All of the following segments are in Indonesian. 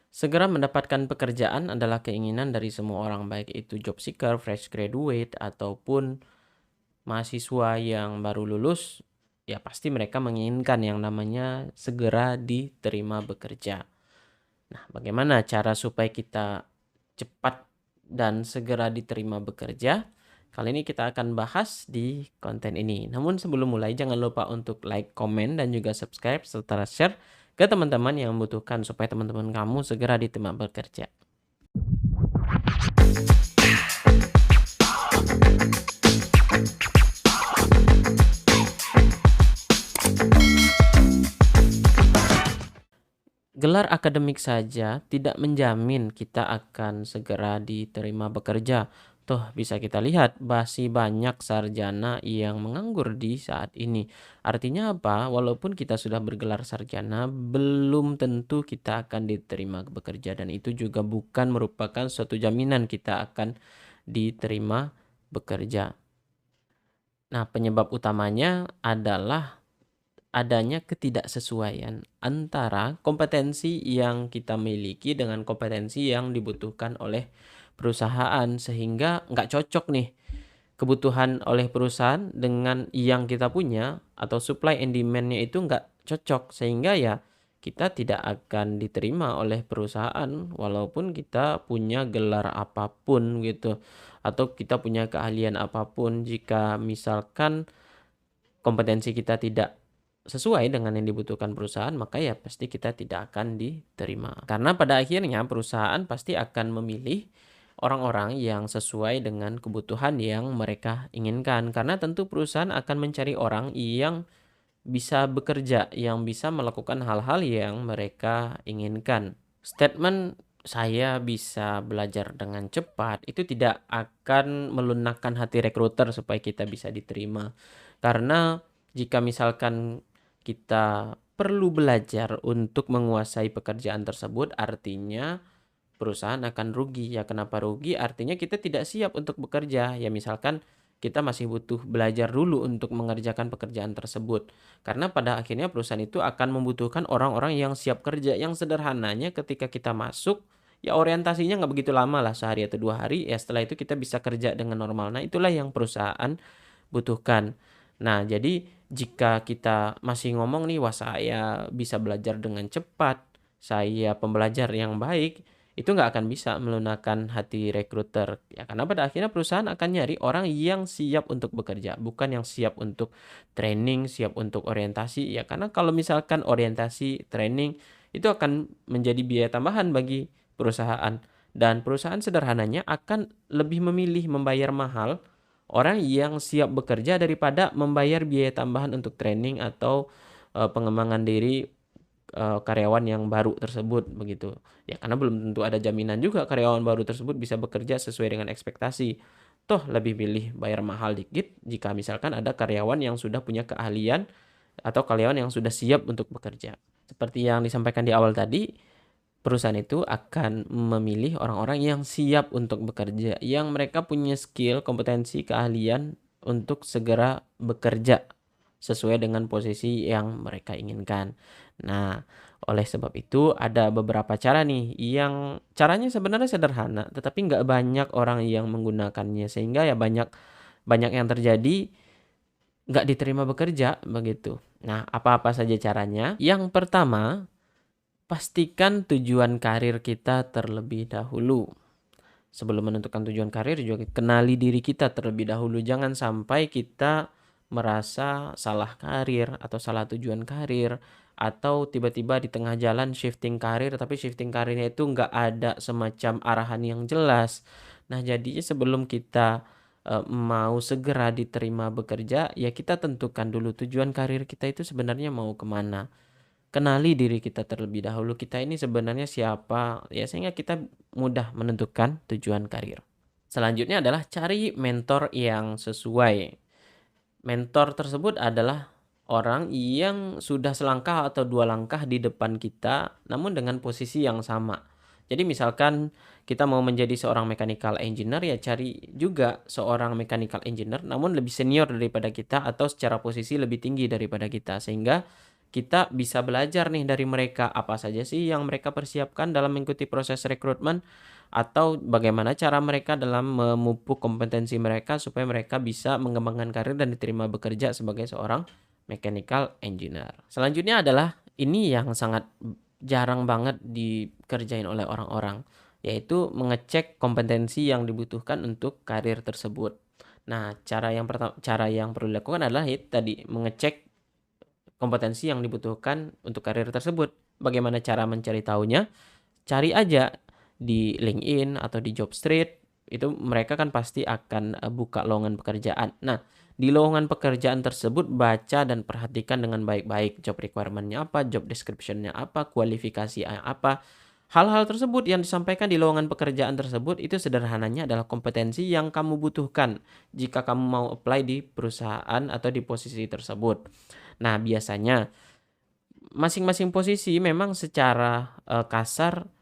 Segera mendapatkan pekerjaan adalah keinginan dari semua orang, baik itu job seeker, fresh graduate, ataupun mahasiswa yang baru lulus. Ya pasti mereka menginginkan yang namanya segera diterima bekerja. Nah, bagaimana cara supaya kita cepat dan segera diterima bekerja? Kali ini kita akan bahas di konten ini. Namun sebelum mulai, jangan lupa untuk like, komen, dan juga subscribe serta share ke teman-teman yang membutuhkan supaya teman-teman kamu segera diterima bekerja. Gelar akademik saja tidak menjamin kita akan segera diterima bekerja. Tuh, bisa kita lihat masih banyak sarjana yang menganggur di saat ini. Artinya apa? Walaupun kita sudah bergelar sarjana, belum tentu kita akan diterima bekerja, dan itu juga bukan merupakan suatu jaminan kita akan diterima bekerja. Nah, penyebab utamanya adalah adanya ketidaksesuaian antara kompetensi yang kita miliki dengan kompetensi yang dibutuhkan oleh perusahaan, sehingga nggak cocok nih kebutuhan oleh perusahaan dengan yang kita punya, atau supply and demand-nya itu nggak cocok, sehingga ya kita tidak akan diterima oleh perusahaan walaupun kita punya gelar apapun gitu, atau kita punya keahlian apapun. Jika misalkan kompetensi kita tidak sesuai dengan yang dibutuhkan perusahaan, maka ya pasti kita tidak akan diterima. Karena pada akhirnya perusahaan pasti akan memilih orang-orang yang sesuai dengan kebutuhan yang mereka inginkan. Karena tentu perusahaan akan mencari orang yang bisa bekerja, yang bisa melakukan hal-hal yang mereka inginkan. Statement "saya bisa belajar dengan cepat" itu tidak akan melunakkan hati rekruter supaya kita bisa diterima. Karena jika misalkan kita perlu belajar untuk menguasai pekerjaan tersebut, artinya perusahaan akan rugi. Ya, kenapa rugi? Artinya kita tidak siap untuk bekerja. Ya, misalkan kita masih butuh belajar dulu untuk mengerjakan pekerjaan tersebut. Karena pada akhirnya perusahaan itu akan membutuhkan orang-orang yang siap kerja. Yang sederhananya ketika kita masuk, ya orientasinya nggak begitu lama lah, sehari atau 2 hari. Ya setelah itu kita bisa kerja dengan normal. Nah, itulah yang perusahaan butuhkan. Nah, jadi jika kita masih ngomong nih, "Wah, saya bisa belajar dengan cepat, saya pembelajar yang baik," itu nggak akan bisa melunakkan hati rekruter. Ya, karena pada akhirnya perusahaan akan nyari orang yang siap untuk bekerja, bukan yang siap untuk training, siap untuk orientasi. Ya, karena kalau misalkan orientasi, training, itu akan menjadi biaya tambahan bagi perusahaan. Dan perusahaan sederhananya akan lebih memilih membayar mahal orang yang siap bekerja daripada membayar biaya tambahan untuk training atau pengembangan diri karyawan yang baru tersebut, begitu. Ya karena belum tentu ada jaminan juga karyawan baru tersebut bisa bekerja sesuai dengan ekspektasi. Toh lebih pilih bayar mahal dikit jika misalkan ada karyawan yang sudah punya keahlian atau karyawan yang sudah siap untuk bekerja. Seperti yang disampaikan di awal tadi, perusahaan itu akan memilih orang-orang yang siap untuk bekerja, yang mereka punya skill, kompetensi, keahlian untuk segera bekerja sesuai dengan posisi yang mereka inginkan. Nah, oleh sebab itu ada beberapa cara nih yang caranya sebenarnya sederhana, tetapi nggak banyak orang yang menggunakannya, sehingga ya banyak banyak yang terjadi nggak diterima bekerja, begitu. Nah, apa-apa saja caranya? Yang pertama, pastikan tujuan karir kita terlebih dahulu. Sebelum menentukan tujuan karir juga kenali diri kita terlebih dahulu. Jangan sampai kita merasa salah karir atau salah tujuan karir, atau tiba-tiba di tengah jalan shifting karir, tapi shifting karirnya itu nggak ada semacam arahan yang jelas. Nah, jadinya sebelum kita mau segera diterima bekerja, ya kita tentukan dulu tujuan karir kita itu sebenarnya mau kemana. Kenali diri kita terlebih dahulu, kita ini sebenarnya siapa, ya sehingga kita mudah menentukan tujuan karir. Selanjutnya adalah cari mentor yang sesuai. Mentor tersebut adalah orang yang sudah selangkah atau 2 langkah di depan kita, namun dengan posisi yang sama. Jadi misalkan kita mau menjadi seorang mechanical engineer, ya cari juga seorang mechanical engineer namun lebih senior daripada kita atau secara posisi lebih tinggi daripada kita, sehingga kita bisa belajar nih dari mereka, apa saja sih yang mereka persiapkan dalam mengikuti proses rekrutmen, atau bagaimana cara mereka dalam memupuk kompetensi mereka supaya mereka bisa mengembangkan karir dan diterima bekerja sebagai seorang mechanical engineer. Selanjutnya adalah ini yang sangat jarang banget dikerjain oleh orang-orang, yaitu mengecek kompetensi yang dibutuhkan untuk karir tersebut. Nah, cara yang perlu dilakukan adalah itu tadi, mengecek kompetensi yang dibutuhkan untuk karir tersebut. Bagaimana cara mencari tahunya? Cari aja di LinkedIn atau di Jobstreet, itu mereka kan pasti akan buka lowongan pekerjaan. Nah, di lowongan pekerjaan tersebut baca dan perhatikan dengan baik-baik job requirement-nya apa, job description-nya apa, kualifikasi apa. Hal-hal tersebut yang disampaikan di lowongan pekerjaan tersebut itu sederhananya adalah kompetensi yang kamu butuhkan jika kamu mau apply di perusahaan atau di posisi tersebut. Nah, biasanya masing-masing posisi memang secara kasar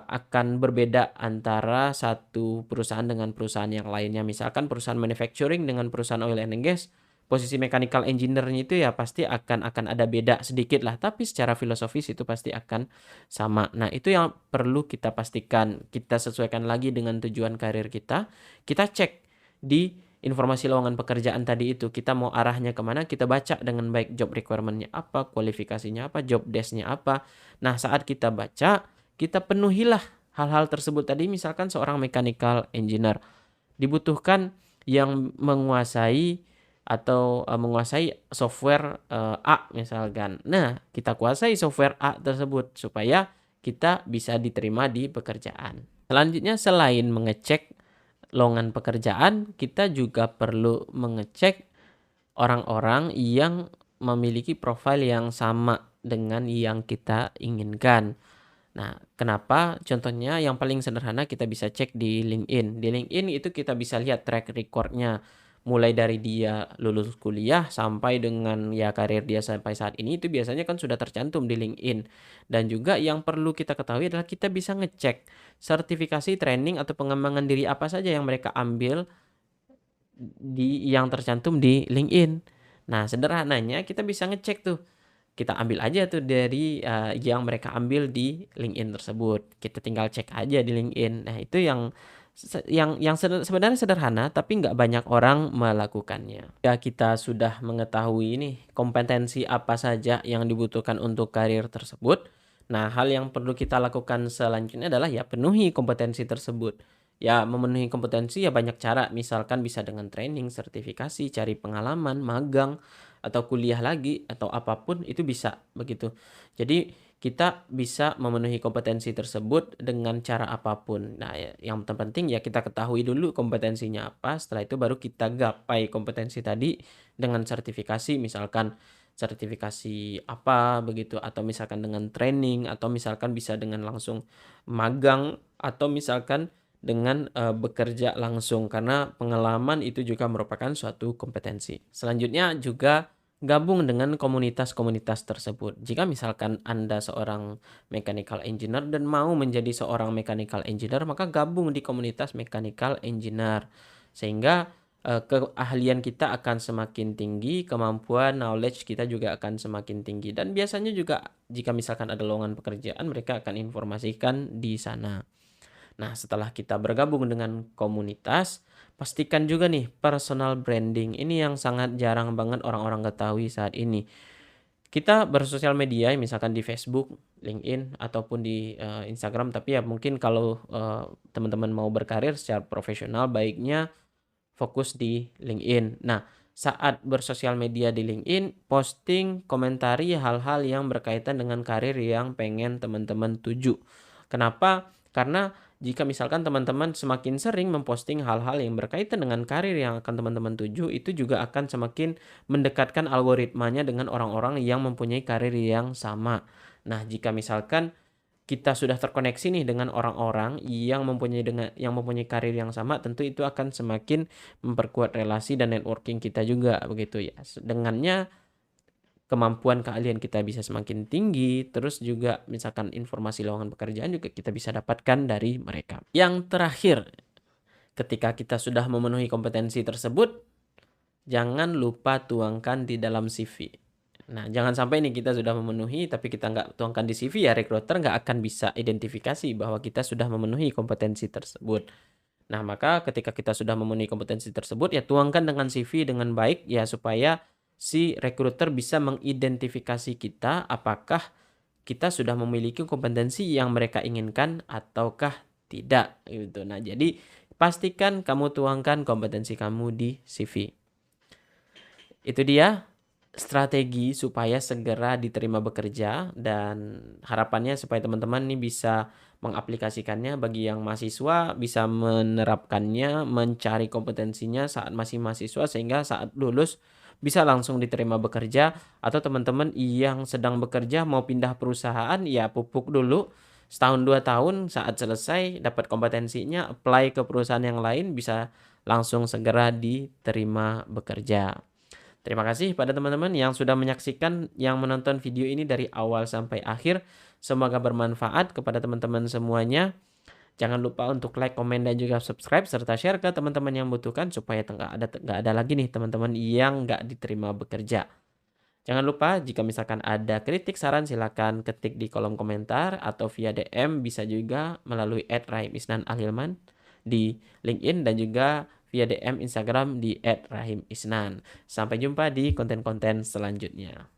akan berbeda antara satu perusahaan dengan perusahaan yang lainnya. Misalkan perusahaan manufacturing dengan perusahaan oil and gas, posisi mechanical engineer-nya itu ya pasti akan ada beda sedikit lah, tapi secara filosofis itu pasti akan sama. Nah, itu yang perlu kita pastikan, kita sesuaikan lagi dengan tujuan karir kita. Kita cek di informasi lowongan pekerjaan tadi itu, kita mau arahnya kemana, kita baca dengan baik job requirement-nya apa, kualifikasinya apa, job desk-nya apa. Nah, saat kita baca, kita penuhilah hal-hal tersebut tadi. Misalkan seorang mechanical engineer dibutuhkan yang menguasai atau menguasai software A misalkan. Nah, kita kuasai software A tersebut supaya kita bisa diterima di pekerjaan. Selanjutnya, selain mengecek lowongan pekerjaan, kita juga perlu mengecek orang-orang yang memiliki profil yang sama dengan yang kita inginkan. Nah, kenapa? Contohnya yang paling sederhana kita bisa cek di LinkedIn. Di LinkedIn itu kita bisa lihat track record-nya. Mulai dari dia lulus kuliah sampai dengan ya karir dia sampai saat ini itu biasanya kan sudah tercantum di LinkedIn. Dan juga yang perlu kita ketahui adalah kita bisa ngecek sertifikasi training atau pengembangan diri apa saja yang mereka ambil yang tercantum di LinkedIn. Nah, sederhananya kita bisa ngecek tuh. Kita ambil aja tuh dari yang mereka ambil di LinkedIn tersebut. Kita tinggal cek aja di LinkedIn. Nah, itu yang sebenarnya sederhana tapi nggak banyak orang melakukannya. Ya, kita sudah mengetahui nih kompetensi apa saja yang dibutuhkan untuk karir tersebut. Nah, hal yang perlu kita lakukan selanjutnya adalah ya penuhi kompetensi tersebut. Ya, memenuhi kompetensi ya banyak cara, misalkan bisa dengan training, sertifikasi, cari pengalaman, magang, atau kuliah lagi, atau apapun itu bisa, begitu. Jadi, kita bisa memenuhi kompetensi tersebut dengan cara apapun. Nah, yang terpenting ya kita ketahui dulu kompetensinya apa, setelah itu baru kita gapai kompetensi tadi dengan sertifikasi, misalkan sertifikasi apa begitu, atau misalkan dengan training, atau misalkan bisa dengan langsung magang, atau misalkan dengan bekerja langsung, karena pengalaman itu juga merupakan suatu kompetensi. Selanjutnya juga gabung dengan komunitas-komunitas tersebut. Jika misalkan Anda seorang mechanical engineer dan mau menjadi seorang mechanical engineer, maka gabung di komunitas mechanical engineer. Sehingga keahlian kita akan semakin tinggi, kemampuan knowledge kita juga akan semakin tinggi. Dan biasanya juga jika misalkan ada lowongan pekerjaan, mereka akan informasikan di sana. Nah, setelah kita bergabung dengan komunitas, pastikan juga nih personal branding. Ini yang sangat jarang banget orang-orang ketahui saat ini. Kita bersosial media misalkan di Facebook, LinkedIn, ataupun di Instagram. Tapi ya mungkin kalau teman-teman mau berkarir secara profesional, baiknya fokus di LinkedIn. Nah, saat bersosial media di LinkedIn, posting, komentari hal-hal yang berkaitan dengan karir yang pengen teman-teman tuju. Kenapa? Karena jika misalkan teman-teman semakin sering memposting hal-hal yang berkaitan dengan karir yang akan teman-teman tuju, itu juga akan semakin mendekatkan algoritmanya dengan orang-orang yang mempunyai karir yang sama. Nah, jika misalkan kita sudah terkoneksi nih dengan orang-orang yang mempunyai karir yang sama, tentu itu akan semakin memperkuat relasi dan networking kita juga begitu ya. Dengannya kemampuan keahlian kita bisa semakin tinggi, terus juga misalkan informasi lowongan pekerjaan juga kita bisa dapatkan dari mereka. Yang terakhir, ketika kita sudah memenuhi kompetensi tersebut, jangan lupa tuangkan di dalam CV. Nah, jangan sampai nih kita sudah memenuhi tapi kita nggak tuangkan di CV, ya recruiter nggak akan bisa identifikasi bahwa kita sudah memenuhi kompetensi tersebut. Nah, maka ketika kita sudah memenuhi kompetensi tersebut, ya tuangkan dengan CV dengan baik ya supaya si recruiter bisa mengidentifikasi kita apakah kita sudah memiliki kompetensi yang mereka inginkan ataukah tidak gitu. Nah, jadi pastikan kamu tuangkan kompetensi kamu di CV. Itu dia strategi supaya segera diterima bekerja, dan harapannya supaya teman-teman nih bisa mengaplikasikannya. Bagi yang mahasiswa bisa menerapkannya, mencari kompetensinya saat masih mahasiswa sehingga saat lulus bisa langsung diterima bekerja. Atau teman-teman yang sedang bekerja mau pindah perusahaan, ya pupuk dulu setahun 2 tahun, saat selesai dapat kompetensinya apply ke perusahaan yang lain bisa langsung segera diterima bekerja. Terima kasih pada teman-teman yang sudah menyaksikan, yang menonton video ini dari awal sampai akhir. Semoga bermanfaat kepada teman-teman semuanya. Jangan lupa untuk like, komen, dan juga subscribe, serta share ke teman-teman yang membutuhkan supaya nggak ada lagi nih teman-teman yang nggak diterima bekerja. Jangan lupa jika misalkan ada kritik, saran, silakan ketik di kolom komentar atau via DM, bisa juga melalui @rahimisnanalhilman di LinkedIn dan juga via DM Instagram di @rahimisnan. Sampai jumpa di konten-konten selanjutnya.